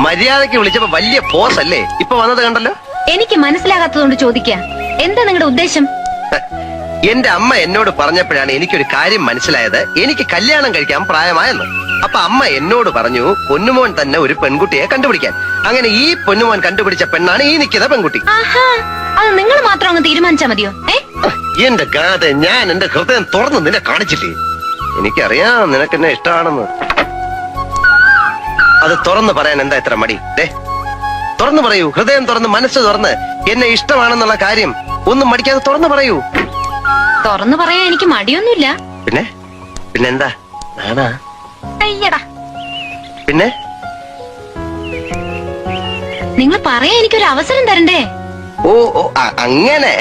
മര്യാദക്ക് വിളിച്ചപ്പോ വലിയ പോസ് അല്ലേ ഇപ്പൊ വന്നത് കണ്ടല്ലോ. എനിക്ക് മനസ്സിലാകാത്തതുകൊണ്ട് ചോദിക്ക, എന്താ നിങ്ങളുടെ ഉദ്ദേശം? എന്റെ അമ്മ എന്നോട് പറഞ്ഞപ്പോഴാണ് എനിക്കൊരു കാര്യം മനസ്സിലായത്. എനിക്ക് കല്യാണം കഴിക്കാൻ പ്രായമായെന്ന്. അപ്പൊ അമ്മ എന്നോട് പറഞ്ഞു പൊന്നുമോൻ തന്നെ ഒരു പെൺകുട്ടിയെ കണ്ടുപിടിക്കാൻ. അങ്ങനെ ഈ പൊന്നുമോൻ കണ്ടുപിടിച്ച പെണ്ണാണ് ഈ നിൽക്കുന്ന പെൺകുട്ടി. ആഹാ, അത് നിങ്ങൾ മാത്രം അങ്ങ് തീരുമാനിച്ചാ മതിയോ? എന്റെ ഗാഥ, ഞാൻ എന്റെ ഹൃദയം തുറന്ന് നിന്നെ കാണിച്ചില്ലേ? എനിക്കറിയാം നിനക്കെന്നെ ഇഷ്ടമാണെന്ന്. അത് തുറന്നു പറയാൻ എന്താ ഇത്ര മടി? തുറന്നു പറയൂ, ഹൃദയം തുറന്ന് മനസ്സ് തുറന്ന് എന്നെ ഇഷ്ടമാണെന്നുള്ള കാര്യം ഒന്നും മടിക്കാതെ തുറന്നു പറയൂ. തുറന്നു പറയാൻ എനിക്ക് മടിയൊന്നുമില്ല. പിന്നെന്താ നാണാ? അയ്യടാ. പിന്നെ നിങ്ങൾ പറയാൻ എനിക്കൊരു അവസരം തരണ്ടേ? ഓ അങ്ങനെ